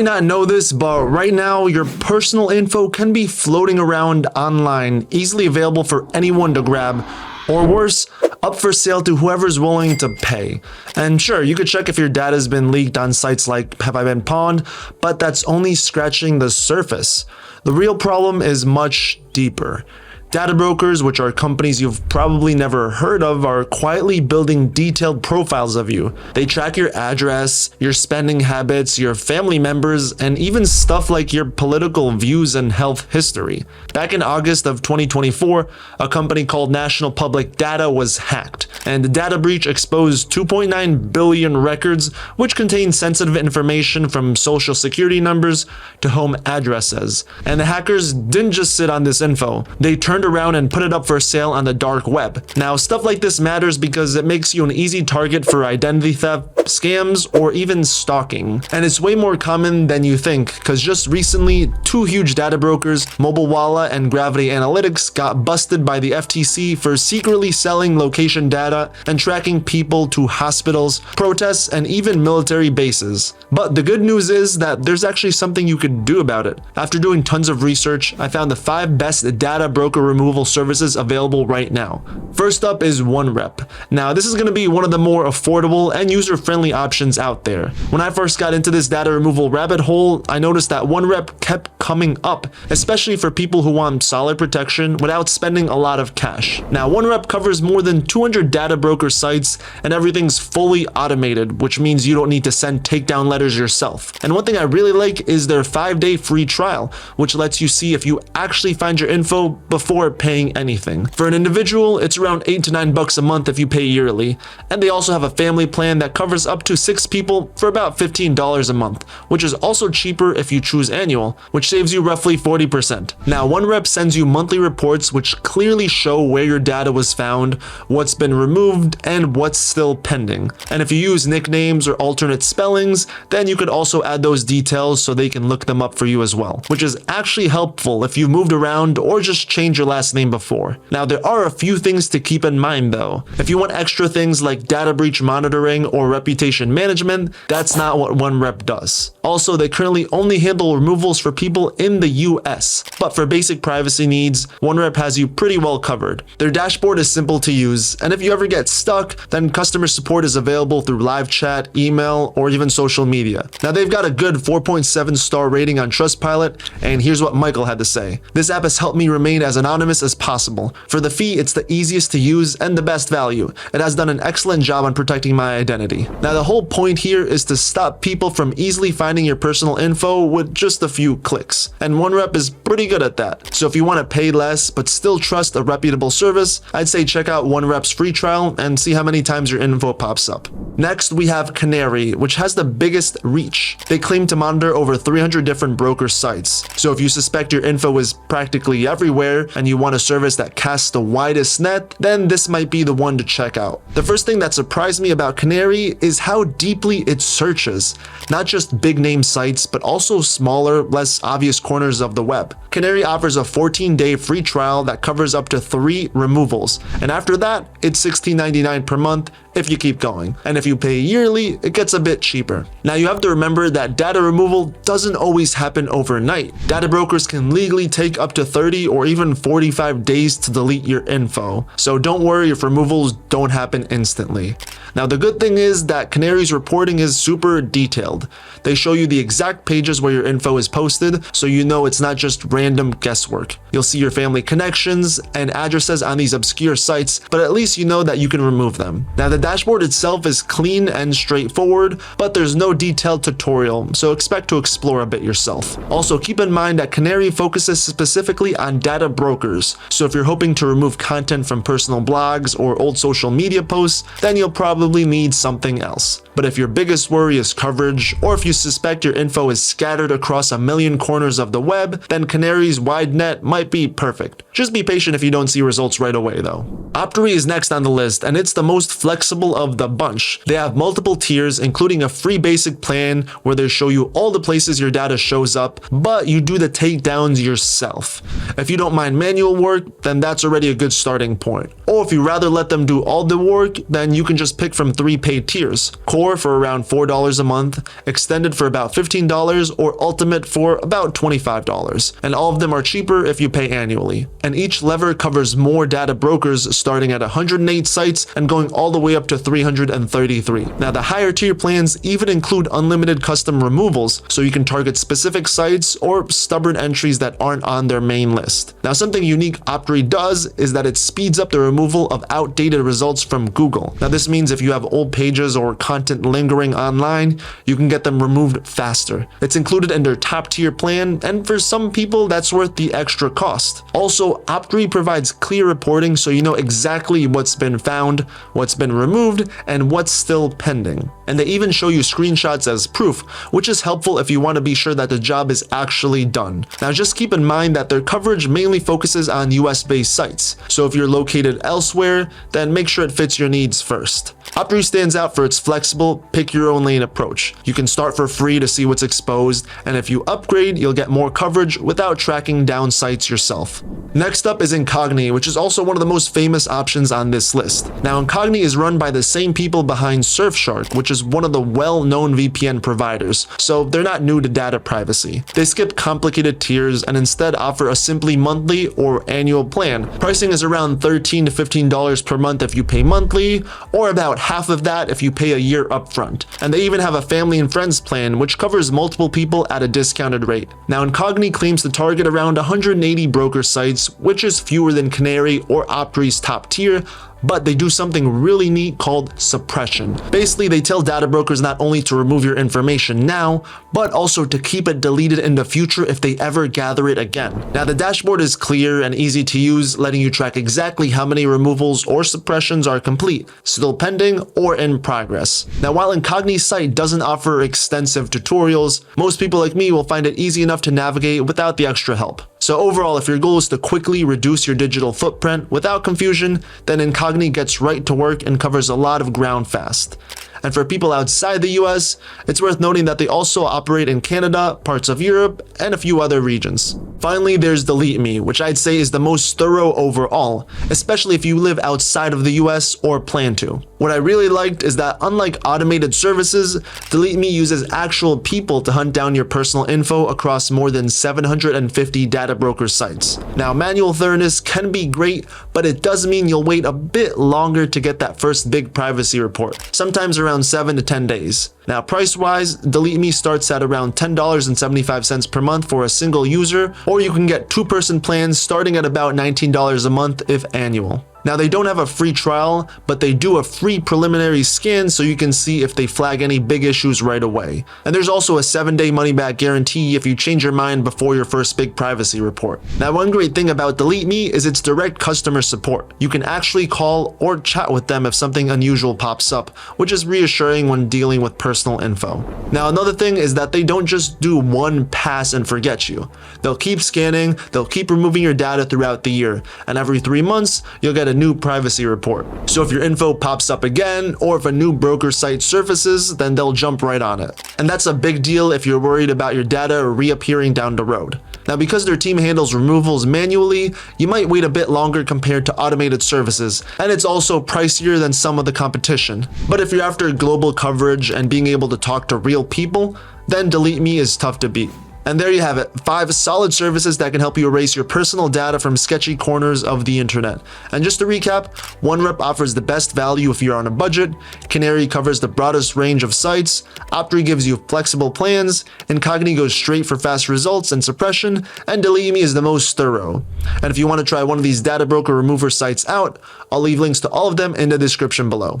You may not know this, but right now your personal info can be floating around online, easily available for anyone to grab, or worse, up for sale to whoever's willing to pay. And sure, you could check if your data has been leaked on sites like Have I Been Pawned, but that's only scratching the surface. The real problem is much deeper. Data brokers, which are companies you've probably never heard of, are quietly building detailed profiles of you. They track your address, your spending habits, your family members, and even stuff like your political views and health history. Back in August of 2024, a company called National Public Data was hacked, and the data breach exposed 2.9 billion records, which contain sensitive information from social security numbers to home addresses. And the hackers didn't just sit on this info. They turned around and put it up for sale on the dark web. Now, stuff like this matters because it makes you an easy target for identity theft, scams, or even stalking. And it's way more common than you think, because just recently, two huge data brokers, MobileWalla and Gravity Analytics, got busted by the FTC for secretly selling location data and tracking people to hospitals, protests, and even military bases. But the good news is that there's actually something you could do about it. After doing tons of research, I found the 5 best data broker removal services available right now. First up is OneRep. Now, this is going to be one of the more affordable and user-friendly options out there. When I first got into this data removal rabbit hole, I noticed that OneRep kept coming up, especially for people who want solid protection without spending a lot of cash. Now, OneRep covers more than 200 data broker sites, and everything's fully automated, which means you don't need to send takedown letters yourself. And one thing I really like is their 5-day free trial, which lets you see if you actually find your info before paying anything. For an individual, it's around $8 to $9 a month if you pay yearly, and they also have a family plan that covers up to 6 people for about $15 a month, which is also cheaper if you choose annual, which saves you roughly 40%. Now, OneRep sends you monthly reports which clearly show where your data was found, what's been removed, and what's still pending. And if you use nicknames or alternate spellings, then you could also add those details so they can look them up for you as well, which is actually helpful if you've moved around or just changed your last name before. Now, there are a few things to keep in mind though. If you want extra things like data breach monitoring or reputation management, that's not what OneRep does. Also, they currently only handle removals for people in the US, but for basic privacy needs, OneRep has you pretty well covered. Their dashboard is simple to use, and if you ever get stuck, then customer support is available through live chat, email, or even social media. Now, they've got a good 4.7 star rating on Trustpilot, and here's what Michael had to say. This app has helped me remain as anonymous as possible. For the fee, it's the easiest to use and the best value. It has done an excellent job on protecting my identity. Now, the whole point here is to stop people from easily finding your personal info with just a few clicks. And OneRep is pretty good at that. So if you want to pay less but still trust a reputable service, I'd say check out OneRep's free trial and see how many times your info pops up. Next, we have Kanary, which has the biggest reach. They claim to monitor over 300 different broker sites. So if you suspect your info is practically everywhere and you want a service that casts the widest net, then this might be the one to check out. The first thing that surprised me about Kanary is how deeply it searches. Not just big name sites, but also smaller, less obvious corners of the web. Kanary offers a 14-day free trial that covers up to 3 removals, and after that, it's $16.99 per month if you keep going. And if you pay yearly, it gets a bit cheaper. Now, you have to remember that data removal doesn't always happen overnight. Data brokers can legally take up to 30 or even 45 days to delete your info. So don't worry if removals don't happen instantly. Now, the good thing is that Kanary's reporting is super detailed. They show you the exact pages where your info is posted, so you know it's not just random guesswork. You'll see your family connections and addresses on these obscure sites, but at least you know that you can remove them. Now, the dashboard itself is clean and straightforward, but there's no detailed tutorial, so expect to explore a bit yourself. Also, keep in mind that Kanary focuses specifically on data brokers, so if you're hoping to remove content from personal blogs or old social media posts, then you'll probably need something else. But if your biggest worry is coverage, or if you suspect your info is scattered across a million corners of the web, then Kanary's wide net might be perfect. Just be patient if you don't see results right away though. Optery is next on the list, and it's the most flexible of the bunch. They have multiple tiers, including a free basic plan where they show you all the places your data shows up, but you do the takedowns yourself. If you don't mind manual work, then that's already a good starting point. Or if you rather let them do all the work, then you can just pick from 3 paid tiers: Core, Core for around $4 a month, Extended for about $15, or Ultimate for about $25. And all of them are cheaper if you pay annually. And each lever covers more data brokers starting at 108 sites and going all the way up to 333. Now the higher tier plans even include unlimited custom removals, so you can target specific sites or stubborn entries that aren't on their main list. Now something unique Optery does is that it speeds up the removal of outdated results from Google. Now this means if you have old pages or content lingering online, you can get them removed faster. It's included in their top tier plan, and for some people that's worth the extra cost. Also, Optery provides clear reporting so you know exactly what's been found, what's been removed, and what's still pending. And they even show you screenshots as proof, which is helpful if you want to be sure that the job is actually done. Now just keep in mind that their coverage mainly focuses on US-based sites, so if you're located elsewhere, then make sure it fits your needs first. Optery stands out for its flexible, pick-your-own-lane approach. You can start for free to see what's exposed, and if you upgrade, you'll get more coverage without tracking down sites yourself. Next up is Incogni, which is also one of the most famous options on this list. Now Incogni is run by the same people behind Surfshark, which is one of the well-known VPN providers, so they're not new to data privacy. They skip complicated tiers and instead offer a simply monthly or annual plan. Pricing is around $13 to $15 per month if you pay monthly, or about half of that if you pay a year upfront. And they even have a family and friends plan, which covers multiple people at a discounted rate. Now Incogni claims to target around 180 broker sites, which is fewer than Kanary or Optery's top tier, but they do something really neat called suppression. Basically, they tell data brokers not only to remove your information now, but also to keep it deleted in the future if they ever gather it again. Now, the dashboard is clear and easy to use, letting you track exactly how many removals or suppressions are complete, still pending, or in progress. Now, while Incogni's site doesn't offer extensive tutorials, most people like me will find it easy enough to navigate without the extra help. So overall, if your goal is to quickly reduce your digital footprint without confusion, then Incogni gets right to work and covers a lot of ground fast. And for people outside the US, it's worth noting that they also operate in Canada, parts of Europe, and a few other regions. Finally, there's DeleteMe, which I'd say is the most thorough overall, especially if you live outside of the US or plan to. What I really liked is that unlike automated services, DeleteMe uses actual people to hunt down your personal info across more than 750 data broker sites. Now, manual thoroughness can be great, but it does mean you'll wait a bit longer to get that first big privacy report, sometimes around 7 to 10 days. Now, price-wise, DeleteMe starts at around $10.75 per month for a single user, or you can get two-person plans starting at about $19 a month if annual. Now, they don't have a free trial, but they do a free preliminary scan so you can see if they flag any big issues right away. And there's also a 7-day money-back guarantee if you change your mind before your first big privacy report. Now, one great thing about DeleteMe is its direct customer support. You can actually call or chat with them if something unusual pops up, which is reassuring when dealing with personal info. Now, another thing is that they don't just do one pass and forget you. They'll keep scanning, they'll keep removing your data throughout the year, and every 3 months, you'll get a new privacy report. So if your info pops up again, or if a new broker site surfaces, then they'll jump right on it. And that's a big deal if you're worried about your data reappearing down the road. Now, because their team handles removals manually, you might wait a bit longer compared to automated services, and it's also pricier than some of the competition. But if you're after global coverage and being able to talk to real people, then DeleteMe is tough to beat. And there you have it, 5 solid services that can help you erase your personal data from sketchy corners of the internet. And just to recap, OneRep offers the best value if you're on a budget, Kanary covers the broadest range of sites, Optery gives you flexible plans, Incogni goes straight for fast results and suppression, and DeleteMe is the most thorough. And if you want to try one of these data broker remover sites out, I'll leave links to all of them in the description below.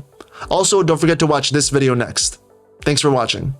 Also, don't forget to watch this video next. Thanks for watching.